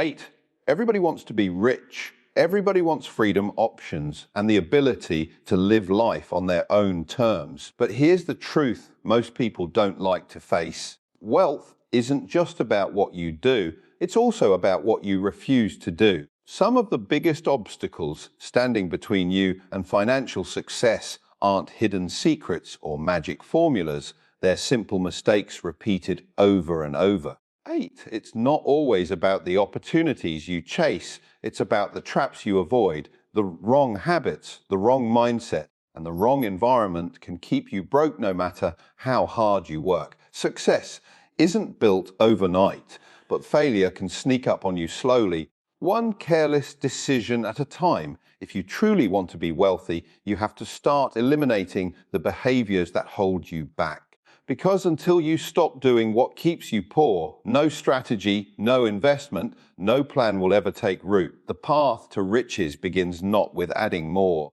8. Everybody wants to be rich. Everybody wants freedom, options, and the ability to live life on their own terms. But here's the truth most people don't like to face. Wealth isn't just about what you do, it's also about what you refuse to do. Some of the biggest obstacles standing between you and financial success aren't hidden secrets or magic formulas. They're simple mistakes repeated over and over. 8. It's not always about the opportunities you chase. It's about the traps you avoid. The wrong habits, the wrong mindset, and the wrong environment can keep you broke no matter how hard you work. Success isn't built overnight, but failure can sneak up on you slowly, one careless decision at a time. If you truly want to be wealthy, you have to start eliminating the behaviors that hold you back. Because until you stop doing what keeps you poor, no strategy, no investment, no plan will ever take root. The path to riches begins not with adding more,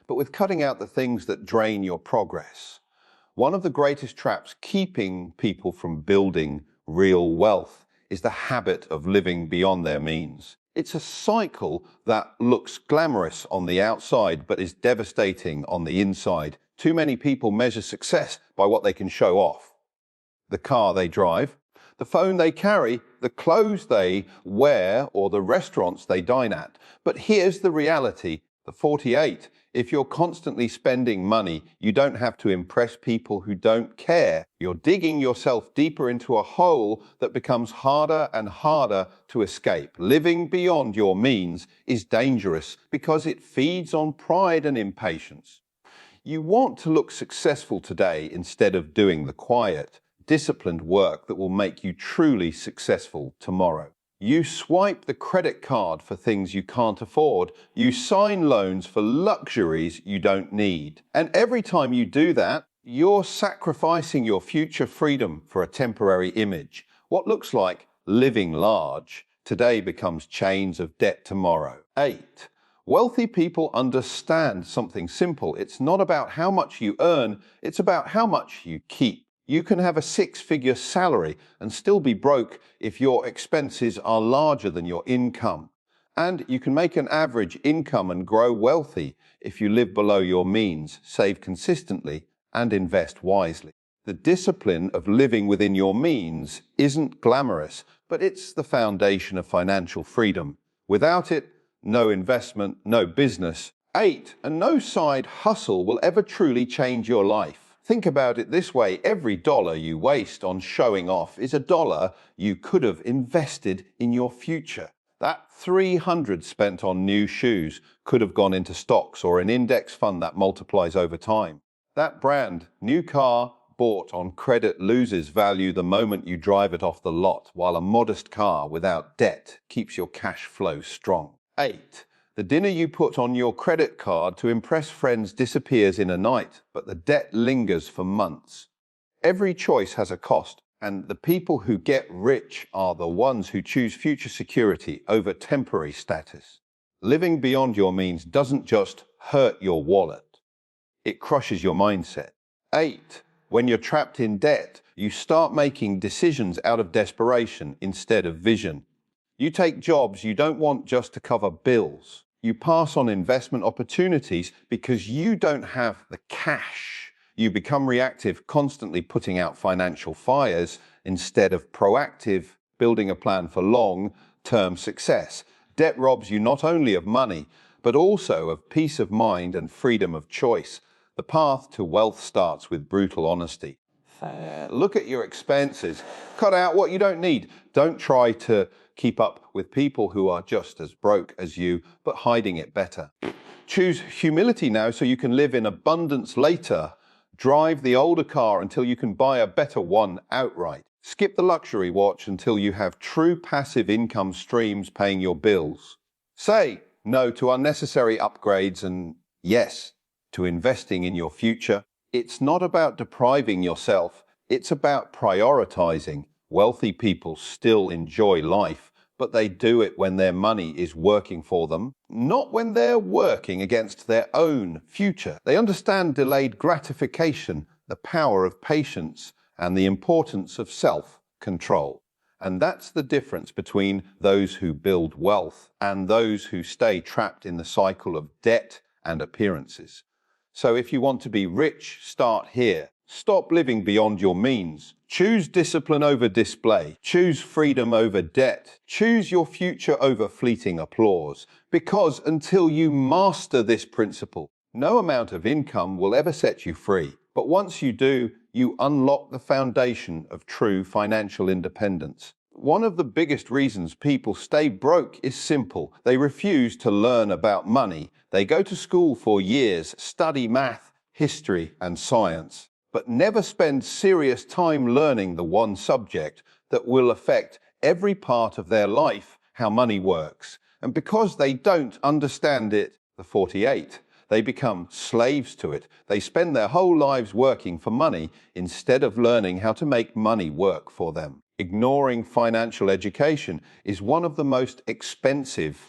but with cutting out the things that drain your progress. One of the greatest traps keeping people from building real wealth is the habit of living beyond their means. It's a cycle that looks glamorous on the outside, but is devastating on the inside. Too many people measure success by what they can show off. The car they drive, the phone they carry, the clothes they wear, or the restaurants they dine at. But here's the reality, the 48. If you're constantly spending money, you don't have to impress people who don't care. You're digging yourself deeper into a hole that becomes harder and harder to escape. Living beyond your means is dangerous because it feeds on pride and impatience. You want to look successful today instead of doing the quiet, disciplined work that will make you truly successful tomorrow. You swipe the credit card for things you can't afford. You sign loans for luxuries you don't need. And every time you do that, you're sacrificing your future freedom for a temporary image. What looks like living large today becomes chains of debt tomorrow. 8. Wealthy people understand something simple. It's not about how much you earn, it's about how much you keep. You can have a 6-figure salary and still be broke if your expenses are larger than your income. And you can make an average income and grow wealthy if you live below your means, save consistently, and invest wisely. The discipline of living within your means isn't glamorous, but it's the foundation of financial freedom. Without it, no investment, no business. 8. And no side hustle will ever truly change your life. Think about it this way, every dollar you waste on showing off is a dollar you could have invested in your future. That $300 spent on new shoes could have gone into stocks or an index fund that multiplies over time. That brand new car bought on credit loses value the moment you drive it off the lot, while a modest car without debt keeps your cash flow strong. 8. The dinner you put on your credit card to impress friends disappears in a night, but the debt lingers for months. Every choice has a cost, and the people who get rich are the ones who choose future security over temporary status. Living beyond your means doesn't just hurt your wallet, it crushes your mindset. 8. When you're trapped in debt, you start making decisions out of desperation instead of vision. You take jobs you don't want just to cover bills. You pass on investment opportunities because you don't have the cash. You become reactive, constantly putting out financial fires instead of proactive, building a plan for long-term success. Debt robs you not only of money, but also of peace of mind and freedom of choice. The path to wealth starts with brutal honesty. Look at your expenses. Cut out what you don't need. Don't try to keep up with people who are just as broke as you, but hiding it better. Choose humility now so you can live in abundance later. Drive the older car until you can buy a better one outright. Skip the luxury watch until you have true passive income streams paying your bills. Say no to unnecessary upgrades and yes to investing in your future. It's not about depriving yourself, it's about prioritizing. Wealthy people still enjoy life, but they do it when their money is working for them, not when they're working against their own future. They understand delayed gratification, the power of patience, and the importance of self-control. And that's the difference between those who build wealth and those who stay trapped in the cycle of debt and appearances. So if you want to be rich, start here. Stop living beyond your means. Choose discipline over display. Choose freedom over debt. Choose your future over fleeting applause. Because until you master this principle, no amount of income will ever set you free. But once you do, you unlock the foundation of true financial independence. One of the biggest reasons people stay broke is simple. They refuse to learn about money. They go to school for years, study math, history, and science, but never spend serious time learning the one subject that will affect every part of their life, how money works. And because they don't understand it, the 48, they become slaves to it. They spend their whole lives working for money instead of learning how to make money work for them. Ignoring financial education is one of the most expensive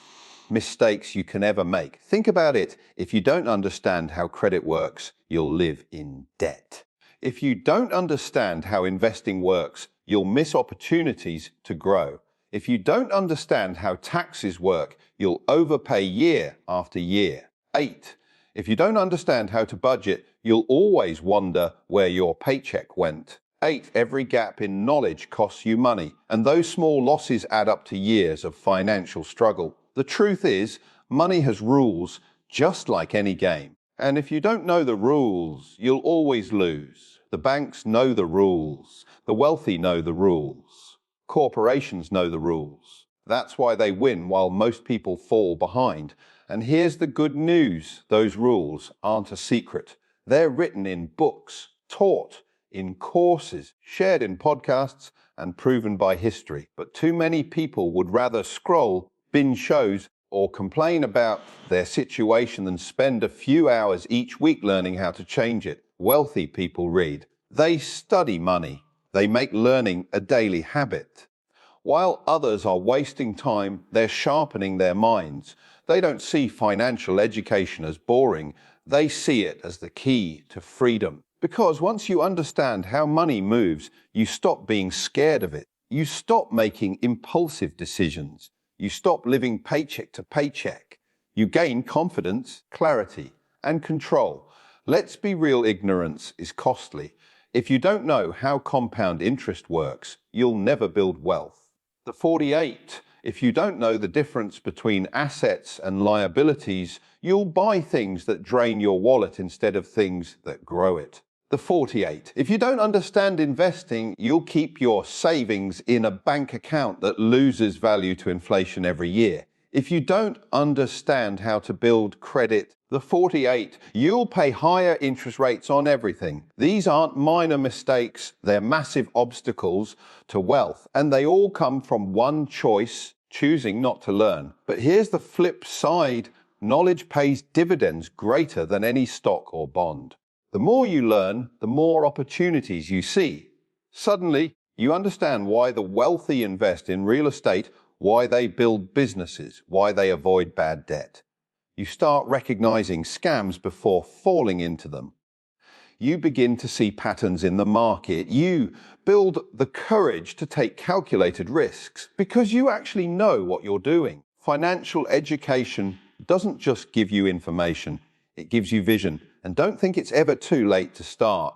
mistakes you can ever make. Think about it. If you don't understand how credit works, you'll live in debt. If you don't understand how investing works, you'll miss opportunities to grow. If you don't understand how taxes work, you'll overpay year after year. 8. If you don't understand how to budget, you'll always wonder where your paycheck went. 8. Every gap in knowledge costs you money, and those small losses add up to years of financial struggle. The truth is, money has rules just like any game. And if you don't know the rules, you'll always lose. The banks know the rules. The wealthy know the rules. Corporations know the rules. That's why they win while most people fall behind. And here's the good news. Those rules aren't a secret. They're written in books, taught in courses, shared in podcasts, and proven by history. But too many people would rather scroll, binge shows, or complain about their situation than spend a few hours each week learning how to change it. Wealthy people read. They study money. They make learning a daily habit. While others are wasting time, they're sharpening their minds. They don't see financial education as boring. They see it as the key to freedom. Because once you understand how money moves, you stop being scared of it. You stop making impulsive decisions. You stop living paycheck to paycheck. You gain confidence, clarity, and control. Let's be real, ignorance is costly. If you don't know how compound interest works, you'll never build wealth. The 48, if you don't know the difference between assets and liabilities, you'll buy things that drain your wallet instead of things that grow it. The 48, if you don't understand investing, you'll keep your savings in a bank account that loses value to inflation every year. If you don't understand how to build credit, the 48, you'll pay higher interest rates on everything. These aren't minor mistakes, they're massive obstacles to wealth, and they all come from one choice, choosing not to learn. But here's the flip side. Knowledge pays dividends greater than any stock or bond. The more you learn, the more opportunities you see. Suddenly, you understand why the wealthy invest in real estate, why they build businesses, why they avoid bad debt. You start recognizing scams before falling into them. You begin to see patterns in the market. You build the courage to take calculated risks because you actually know what you're doing. Financial education doesn't just give you information, it gives you vision. And don't think it's ever too late to start.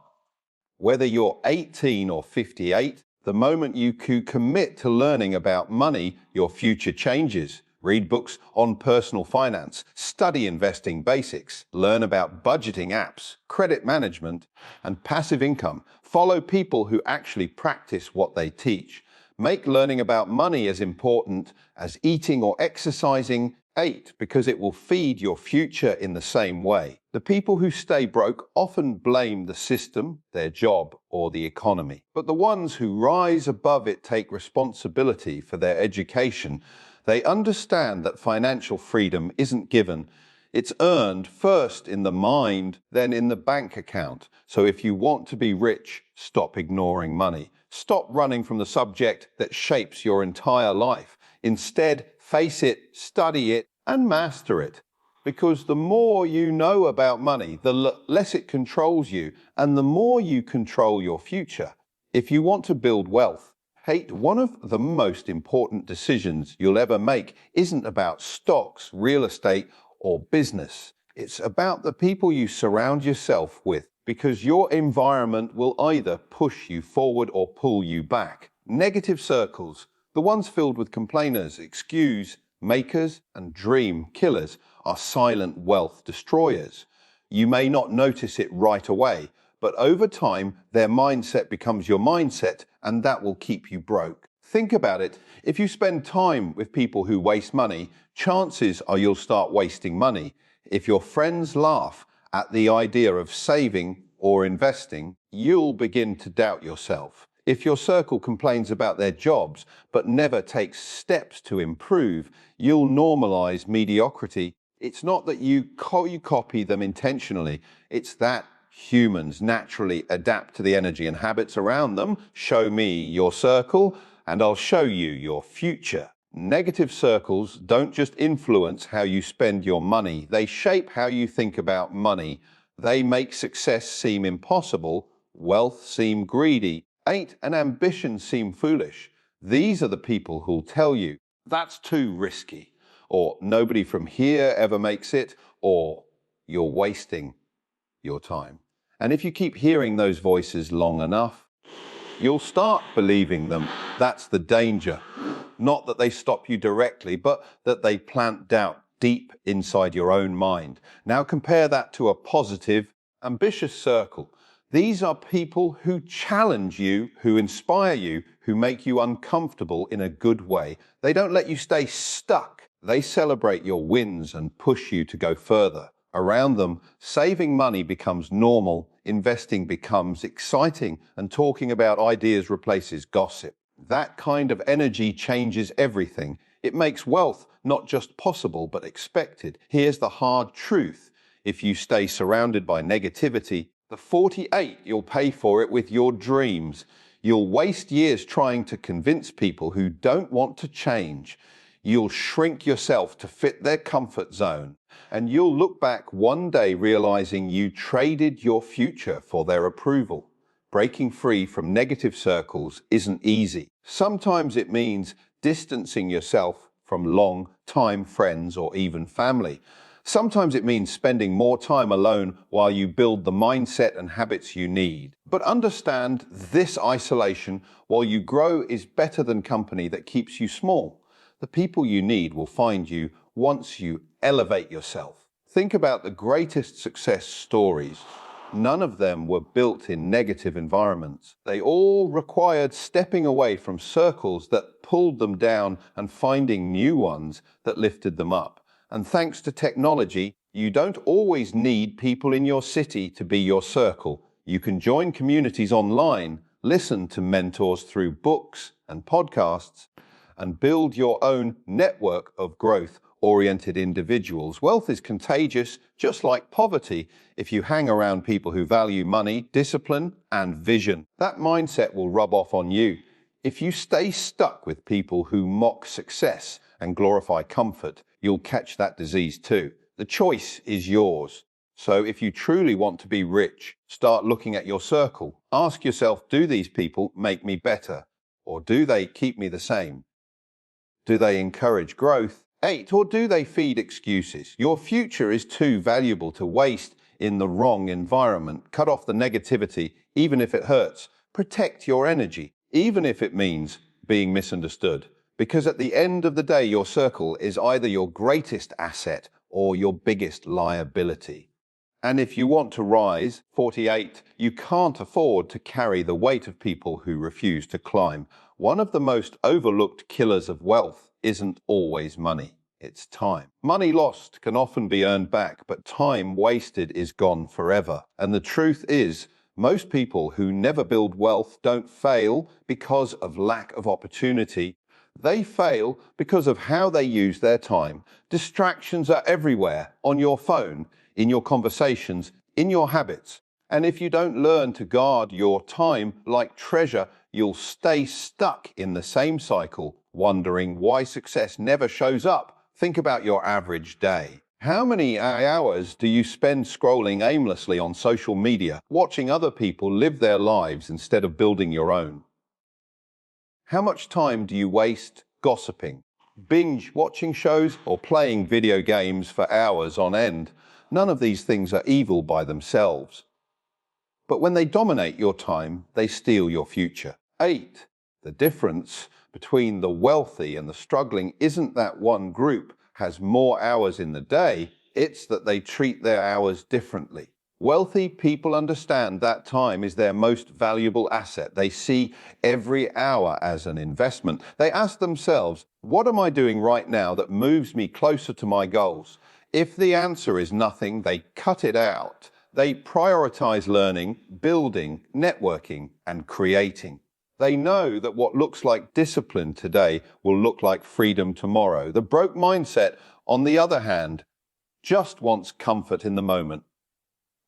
Whether you're 18 or 58, the moment you commit to learning about money, your future changes. Read books on personal finance, study investing basics, learn about budgeting apps, credit management, and passive income. Follow people who actually practice what they teach. Make learning about money as important as eating or exercising. 8, because it will feed your future in the same way. The people who stay broke often blame the system, their job, or the economy. But the ones who rise above it take responsibility for their education. They understand that financial freedom isn't given. It's earned first in the mind, then in the bank account. So if you want to be rich, stop ignoring money. Stop running from the subject that shapes your entire life. Instead, face it, study it, and master it. Because the more you know about money, the less it controls you, and the more you control your future. If you want to build wealth, One of the most important decisions you'll ever make isn't about stocks, real estate, or business. It's about the people you surround yourself with, because your environment will either push you forward or pull you back. Negative circles, the ones filled with complainers, excuse makers, and dream killers, are silent wealth destroyers. You may not notice it right away, but over time, their mindset becomes your mindset, and that will keep you broke. Think about it. If you spend time with people who waste money, chances are you'll start wasting money. If your friends laugh at the idea of saving or investing, you'll begin to doubt yourself. If your circle complains about their jobs but never takes steps to improve, you'll normalize mediocrity. It's not that you copy them intentionally, it's that humans naturally adapt to the energy and habits around them. Show me your circle, and I'll show you your future. Negative circles don't just influence how you spend your money, they shape how you think about money. They make success seem impossible, wealth seem greedy, and ambition seem foolish. These are the people who'll tell you, that's too risky, or nobody from here ever makes it, or you're wasting your time. And if you keep hearing those voices long enough, you'll start believing them. That's the danger. Not that they stop you directly, but that they plant doubt deep inside your own mind. Now compare that to a positive, ambitious circle. These are people who challenge you, who inspire you, who make you uncomfortable in a good way. They don't let you stay stuck. They celebrate your wins and push you to go further. Around them, saving money becomes normal, investing becomes exciting, and talking about ideas replaces gossip. That kind of energy changes everything. It makes wealth not just possible, but expected. Here's the hard truth. If you stay surrounded by negativity, the 48, you'll pay for it with your dreams. You'll waste years trying to convince people who don't want to change. You'll shrink yourself to fit their comfort zone. And you'll look back one day realizing you traded your future for their approval. Breaking free from negative circles isn't easy. Sometimes it means distancing yourself from long-time friends or even family. Sometimes it means spending more time alone while you build the mindset and habits you need. But understand, this isolation while you grow is better than company that keeps you small. The people you need will find you once you elevate yourself. Think about the greatest success stories. None of them were built in negative environments. They all required stepping away from circles that pulled them down and finding new ones that lifted them up. And thanks to technology, you don't always need people in your city to be your circle. You can join communities online, listen to mentors through books and podcasts, and build your own network of growth-oriented individuals. Wealth is contagious, just like poverty, if you hang around people who value money, discipline, and vision. That mindset will rub off on you. If you stay stuck with people who mock success and glorify comfort, you'll catch that disease too. The choice is yours. So if you truly want to be rich, start looking at your circle. Ask yourself, do these people make me better? Or do they keep me the same? Do they encourage growth? Or do they feed excuses? Your future is too valuable to waste in the wrong environment. Cut off the negativity, even if it hurts. Protect your energy, even if it means being misunderstood. Because at the end of the day, your circle is either your greatest asset or your biggest liability. And if you want to rise, 48, you can't afford to carry the weight of people who refuse to climb. One of the most overlooked killers of wealth isn't always money, it's time. Money lost can often be earned back, but time wasted is gone forever. And the truth is, most people who never build wealth don't fail because of lack of opportunity. They fail because of how they use their time. Distractions are everywhere, on your phone, in your conversations, in your habits. And if you don't learn to guard your time like treasure, you'll stay stuck in the same cycle, wondering why success never shows up. Think about your average day. How many hours do you spend scrolling aimlessly on social media, watching other people live their lives instead of building your own? How much time do you waste gossiping, binge watching shows, or playing video games for hours on end? None of these things are evil by themselves. But when they dominate your time, they steal your future. 8. The difference between the wealthy and the struggling isn't that one group has more hours in the day, it's that they treat their hours differently. Wealthy people understand that time is their most valuable asset. They see every hour as an investment. They ask themselves, what am I doing right now that moves me closer to my goals? If the answer is nothing, they cut it out. They prioritize learning, building, networking, and creating. They know that what looks like discipline today will look like freedom tomorrow. The broke mindset, on the other hand, just wants comfort in the moment.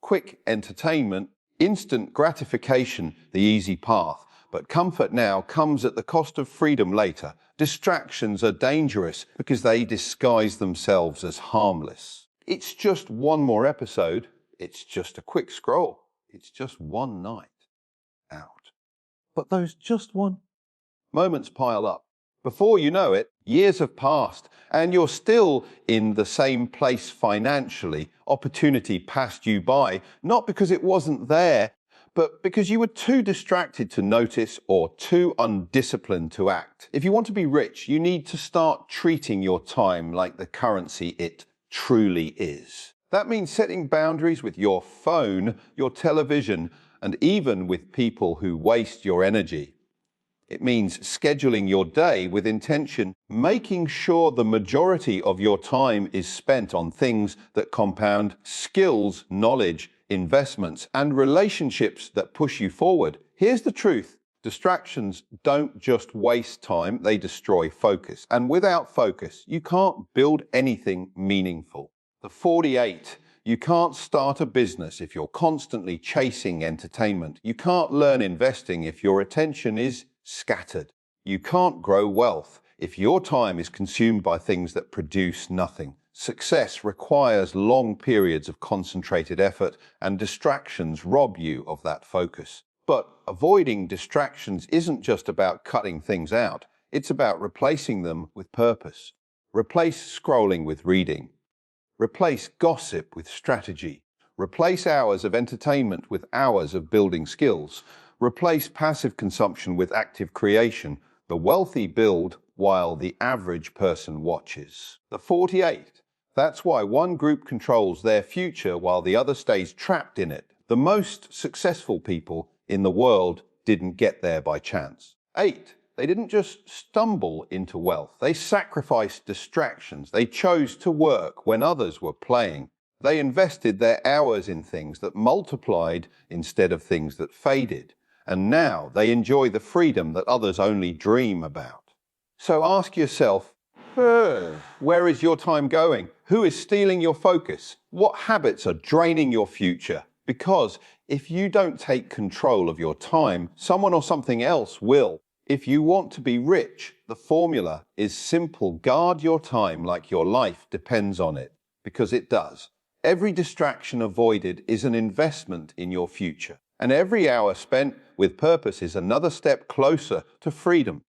Quick entertainment, instant gratification, the easy path. But comfort now comes at the cost of freedom later. Distractions are dangerous because they disguise themselves as harmless. It's just one more episode. It's just a quick scroll. It's just one night out. But those just one moments pile up. Before you know it, years have passed and you're still in the same place financially. Opportunity passed you by, not because it wasn't there, but because you were too distracted to notice or too undisciplined to act. If you want to be rich, you need to start treating your time like the currency it truly is. That means setting boundaries with your phone, your television, and even with people who waste your energy. It means scheduling your day with intention, making sure the majority of your time is spent on things that compound skills, knowledge, investments, and relationships that push you forward. Here's the truth. Distractions don't just waste time, they destroy focus. And without focus, you can't build anything meaningful. The 48. You can't start a business if you're constantly chasing entertainment. You can't learn investing if your attention is scattered. You can't grow wealth if your time is consumed by things that produce nothing. Success requires long periods of concentrated effort, and distractions rob you of that focus. But avoiding distractions isn't just about cutting things out. It's about replacing them with purpose. Replace scrolling with reading. Replace gossip with strategy. Replace hours of entertainment with hours of building skills. Replace passive consumption with active creation. The wealthy build while the average person watches. The 48. That's why one group controls their future while the other stays trapped in it. The most successful people in the world didn't get there by chance. 8. They didn't just stumble into wealth. They sacrificed distractions. They chose to work when others were playing. They invested their hours in things that multiplied instead of things that faded. And now they enjoy the freedom that others only dream about. So ask yourself, where is your time going? Who is stealing your focus? What habits are draining your future? Because if you don't take control of your time, someone or something else will. If you want to be rich, the formula is simple. Guard your time like your life depends on it, because it does. Every distraction avoided is an investment in your future, and every hour spent with purpose is another step closer to freedom.